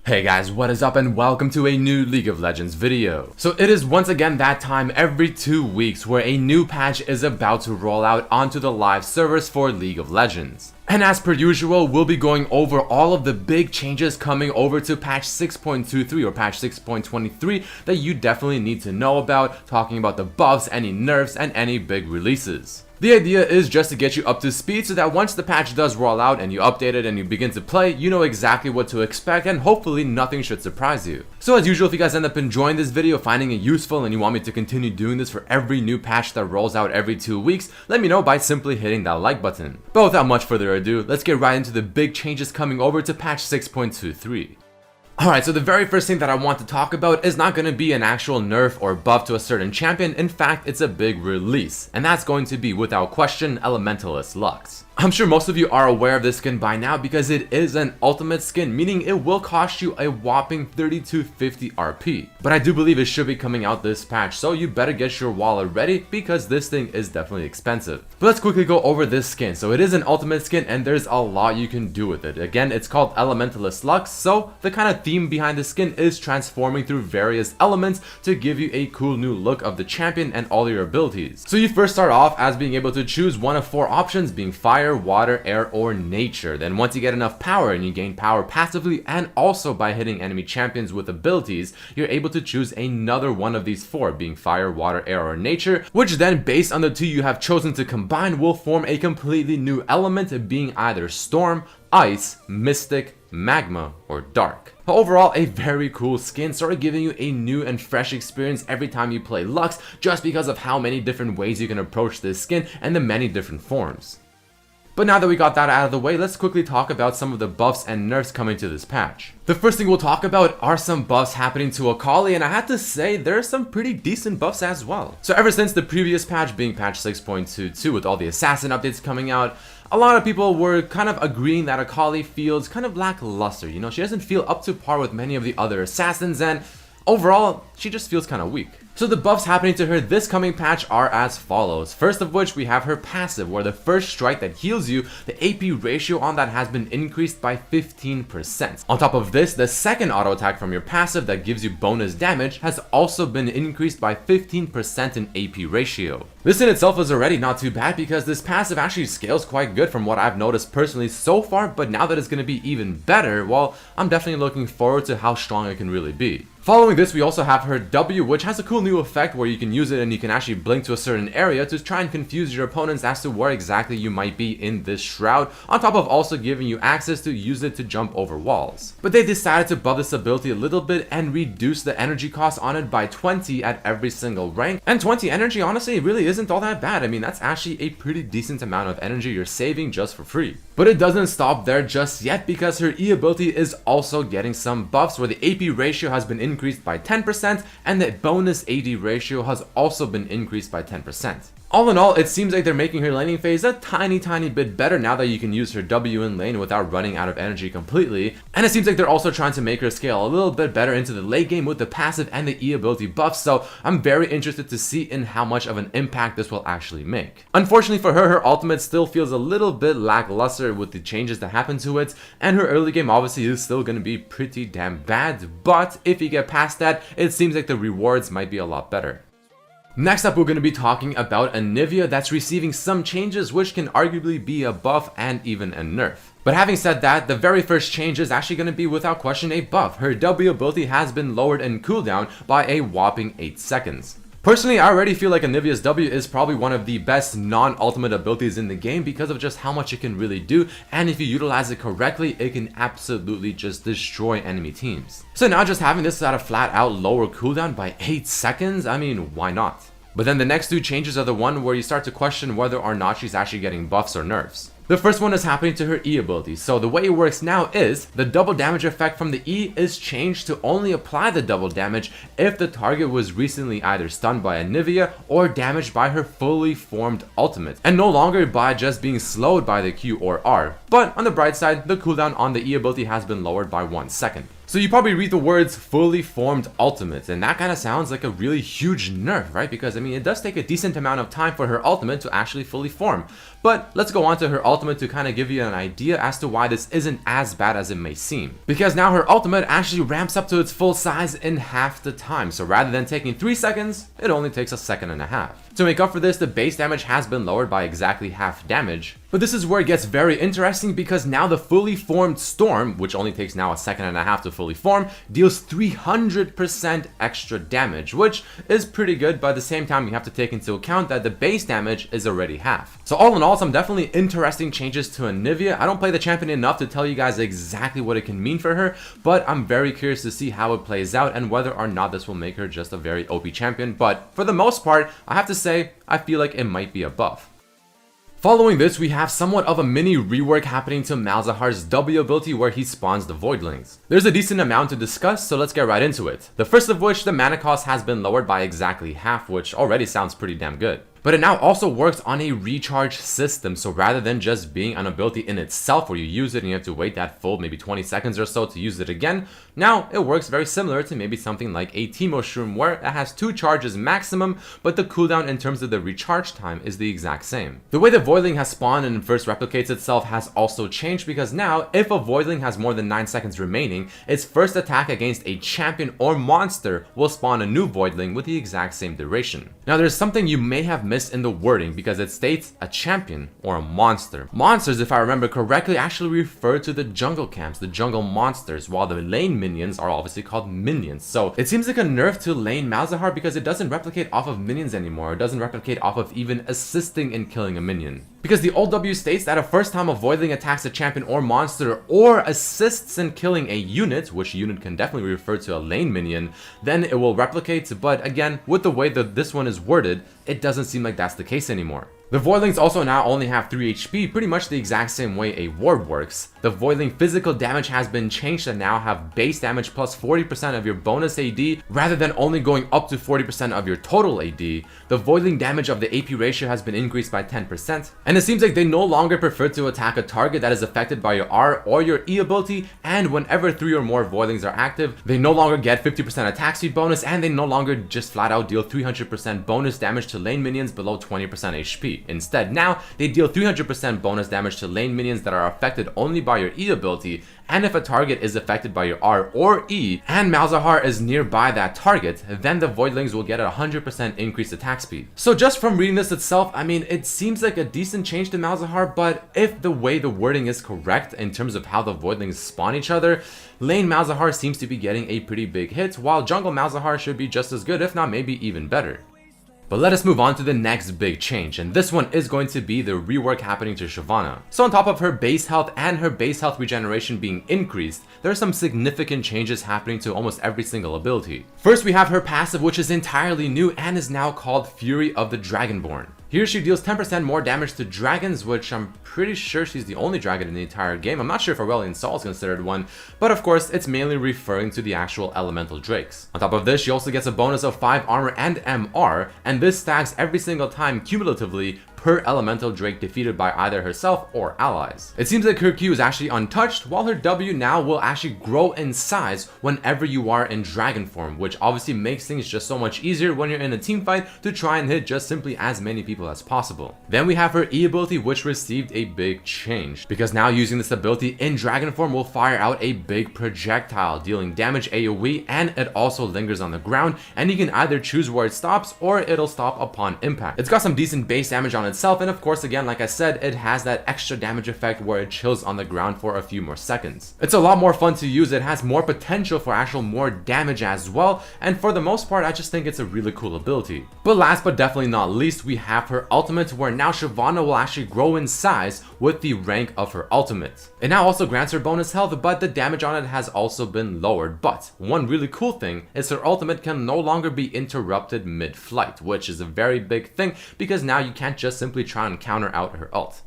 Hey guys, what is up and welcome to a new League of Legends video. So it is once again that time every 2 weeks where a new patch is about to roll out onto the live servers for League of Legends. And as per usual, we'll be going over all of the big changes coming over to patch 6.23 or patch 6.23 that you definitely need to know about, talking about the buffs, any nerfs, and any big releases. The idea is just to get you up to speed so that once the patch does roll out and you update it and you begin to play, you know exactly what to expect and hopefully nothing should surprise you. So as usual, if you guys end up enjoying this video, finding it useful, and you want me to continue doing this for every new patch that rolls out every 2 weeks, let me know by simply hitting that like button. But without much further ado, let's get right into the big changes coming over to patch 6.23. Alright, so the very first thing that I want to talk about is not going to be an actual nerf or buff to a certain champion. In fact, it's a big release, and that's going to be, without question, Elementalist Lux. I'm sure most of you are aware of this skin by now because it is an ultimate skin, meaning it will cost you a whopping 3250 RP. But I do believe it should be coming out this patch, so you better get your wallet ready because this thing is definitely expensive. But let's quickly go over this skin. So it is an ultimate skin and there's a lot you can do with it. Again, it's called Elementalist Lux, so the kind of theme behind the skin is transforming through various elements to give you a cool new look of the champion and all your abilities. So you first start off as being able to choose one of 4 options, being fire, water, air, or nature. Then once you get enough power and you gain power passively and also by hitting enemy champions with abilities, you're able to choose another one of these 4, being fire, water, air, or nature, which then based on the 2 you have chosen to combine will form a completely new element, being either storm, ice, mystic, magma, or dark. Overall, a very cool skin, sort of giving you a new and fresh experience every time you play Lux, just because of how many different ways you can approach this skin and the many different forms. But now that we got that out of the way, let's quickly talk about some of the buffs and nerfs coming to this patch. The first thing we'll talk about are some buffs happening to Akali, and I have to say there are some pretty decent buffs as well. So ever since the previous patch, being patch 6.22, with all the assassin updates coming out, a lot of people were kind of agreeing that Akali feels kind of lackluster. You know, she doesn't feel up to par with many of the other assassins, and overall, she just feels kind of weak. So the buffs happening to her this coming patch are as follows. First of which, we have her passive, where the first strike that heals you, the AP ratio on that has been increased by 15%. On top of this, the second auto attack from your passive that gives you bonus damage has also been increased by 15% in AP ratio. This in itself is already not too bad because this passive actually scales quite good from what I've noticed personally so far, but now that it's going to be even better, well, I'm definitely looking forward to how strong it can really be. Following this, we also have her W, which has a cool new effect where you can use it and you can actually blink to a certain area to try and confuse your opponents as to where exactly you might be in this shroud, on top of also giving you access to use it to jump over walls. But they decided to buff this ability a little bit and reduce the energy cost on it by 20 at every single rank. And 20 energy honestly really isn't all that bad. I mean, that's actually a pretty decent amount of energy you're saving just for free. But it doesn't stop there just yet because her E ability is also getting some buffs where the AP ratio has been increased by 10% and the bonus AD ratio has also been increased by 10%. All in all, it seems like they're making her laning phase a tiny bit better now that you can use her W in lane without running out of energy completely. And it seems like they're also trying to make her scale a little bit better into the late game with the passive and the E ability buffs, so I'm very interested to see in how much of an impact this will actually make. Unfortunately for her, her ultimate still feels a little bit lackluster with the changes that happen to it, and her early game obviously is still going to be pretty damn bad, but if you get past that, it seems like the rewards might be a lot better. Next up, we're going to be talking about Anivia that's receiving some changes which can arguably be a buff and even a nerf. But having said that, the very first change is actually going to be without question a buff. Her W ability has been lowered in cooldown by a whopping 8 seconds. Personally, I already feel like Anivia's W is probably one of the best non-ultimate abilities in the game because of just how much it can really do, and if you utilize it correctly, it can absolutely just destroy enemy teams. So now just having this at a flat out lower cooldown by 8 seconds, I mean, why not? But then the next 2 changes are the one where you start to question whether or not she's actually getting buffs or nerfs. The first one is happening to her E ability. So the way it works now is the double damage effect from the E is changed to only apply the double damage if the target was recently either stunned by Anivia or damaged by her fully formed ultimate, and no longer by just being slowed by the Q or R. But on the bright side, the cooldown on the E ability has been lowered by 1 second. So you probably read the words fully formed ultimate, and that kind of sounds like a really huge nerf, right? Because I mean, it does take a decent amount of time for her ultimate to actually fully form. But let's go on to her ultimate to kind of give you an idea as to why this isn't as bad as it may seem. Because now her ultimate actually ramps up to its full size in half the time. So rather than taking 3 seconds, it only takes a second and a half. To make up for this, the base damage has been lowered by exactly half damage. But this is where it gets very interesting because now the fully formed storm, which only takes now a second and a half to fully form, deals 300% extra damage, which is pretty good, but at the same time you have to take into account that the base damage is already half. So all in all, some definitely interesting changes to Anivia. I don't play the champion enough to tell you guys exactly what it can mean for her, but I'm very curious to see how it plays out and whether or not this will make her just a very OP champion. But for the most part, I have to say, I feel like it might be a buff. Following this, we have somewhat of a mini rework happening to Malzahar's W ability where he spawns the Voidlings. There's a decent amount to discuss, so let's get right into it. The first of which, the mana cost has been lowered by exactly half, which already sounds pretty damn good. But it now also works on a recharge system, so rather than just being an ability in itself where you use it and you have to wait that full maybe 20 seconds or so to use it again, now it works very similar to maybe something like a Teemo Shroom where it has 2 charges maximum, but the cooldown in terms of the recharge time is the exact same. The way the Voidling has spawned and first replicates itself has also changed because now if a Voidling has more than 9 seconds remaining, its first attack against a champion or monster will spawn a new Voidling with the exact same duration. Now there's something you may have missed in the wording because it states a champion or a monster. Monsters, if I remember correctly, actually refer to the jungle camps, the jungle monsters, while the lane minions are obviously called minions. So it seems like a nerf to lane Malzahar because it doesn't replicate off of minions anymore. It doesn't replicate off of even assisting in killing a minion. Because the old W states that a first time a Voidling attacks a champion or monster or assists in killing a unit, which unit can definitely refer to a lane minion, then it will replicate, but again, with the way that this one is worded, it doesn't seem like that's the case anymore. The Voidlings also now only have 3 HP, pretty much the exact same way a ward works. The Voidling physical damage has been changed and now have base damage plus 40% of your bonus AD, rather than only going up to 40% of your total AD. The Voidling damage of the AP ratio has been increased by 10%, and it seems like they no longer prefer to attack a target that is affected by your R or your E ability, and whenever 3 or more Voidlings are active, they no longer get 50% attack speed bonus, and they no longer just flat out deal 300% bonus damage to lane minions below 20% HP. Instead, now they deal 300% bonus damage to lane minions that are affected only by your E ability, and if a target is affected by your R or E, and Malzahar is nearby that target, then the Voidlings will get a 100% increased attack speed. So just from reading this itself, I mean, it seems like a decent change to Malzahar, but if the way the wording is correct in terms of how the Voidlings spawn each other, lane Malzahar seems to be getting a pretty big hit, while jungle Malzahar should be just as good, if not maybe even better. But let us move on to the next big change, and this one is going to be the rework happening to Shyvana. So on top of her base health and her base health regeneration being increased, there are some significant changes happening to almost every single ability. First, we have her passive, which is entirely new and is now called Fury of the Dragonborn. Here she deals 10% more damage to dragons, which I'm pretty sure she's the only dragon in the entire game. I'm not sure if Aurelion Sol is considered one, but of course it's mainly referring to the actual elemental drakes. On top of this, she also gets a bonus of 5 armor and MR, and this stacks every single time cumulatively per elemental drake defeated by either herself or allies. It seems like her Q is actually untouched, while her W now will actually grow in size whenever you are in dragon form, which obviously makes things just so much easier when you're in a team fight to try and hit just simply as many people as possible. Then we have her E ability, which received a big change, because now using this ability in dragon form will fire out a big projectile, dealing damage AoE, and it also lingers on the ground, and you can either choose where it stops or it'll stop upon impact. It's got some decent base damage on itself, and of course, again, like I said, it has that extra damage effect where it chills on the ground for a few more seconds. It's a lot more fun to use, it has more potential for actual more damage as well, and for the most part, I just think it's a really cool ability. But last but definitely not least, we have her ultimate, where now Shyvana will actually grow in size with the rank of her ultimate. It now also grants her bonus health, but the damage on it has also been lowered. But one really cool thing is her ultimate can no longer be interrupted mid-flight, which is a very big thing because now you can't just simply try and counter out her ult.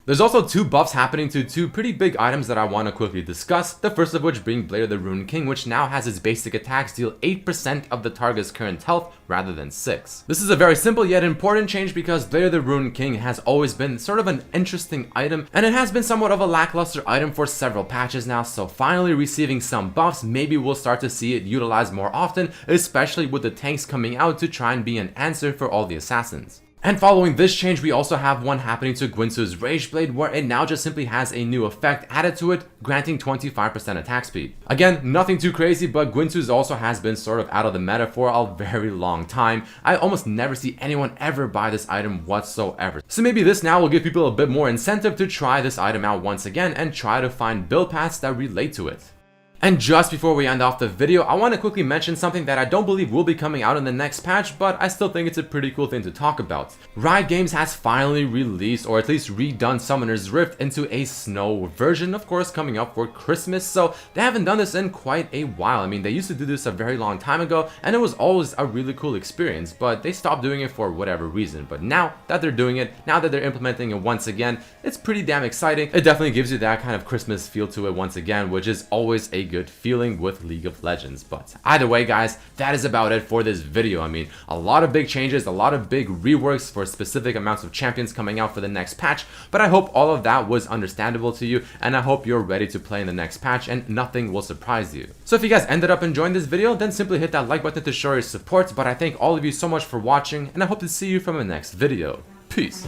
There's also two buffs happening to two pretty big items that I want to quickly discuss, the first of which being Blade of the Rune King, which now has its basic attacks deal 8% of the target's current health rather than 6. This is a very simple yet important change because Blade of the Rune King has always been sort of an interesting item, and it has been somewhat of a lackluster item for several patches now, so finally receiving some buffs, maybe we'll start to see it utilized more often, especially with the tanks coming out to try and be an answer for all the assassins. And following this change, we also have one happening to Gwynsu's Rage Blade, where it now just simply has a new effect added to it, granting 25% attack speed. Again, nothing too crazy, but Gwynsu's also has been sort of out of the meta for a very long time. I almost never see anyone ever buy this item whatsoever. So maybe this now will give people a bit more incentive to try this item out once again and try to find build paths that relate to it. And just before we end off the video, I want to quickly mention something that I don't believe will be coming out in the next patch, but I still think it's a pretty cool thing to talk about. Riot Games has finally released, or at least redone, Summoner's Rift into a snow version, of course coming up for Christmas, so they haven't done this in quite a while. I mean, they used to do this a very long time ago, and it was always a really cool experience, but they stopped doing it for whatever reason. But now that they're doing it, now that they're implementing it once again, it's pretty damn exciting. It definitely gives you that kind of Christmas feel to it once again, which is always a good feeling with League of Legends. But either way, guys, that is about it for this video. I mean, a lot of big changes, a lot of big reworks for specific amounts of champions coming out for the next patch, but I hope all of that was understandable to you, and I hope you're ready to play in the next patch and nothing will surprise you. So if you guys ended up enjoying this video, then simply hit that like button to show your support. But I thank all of you so much for watching, and I hope to see you from the next video. Peace.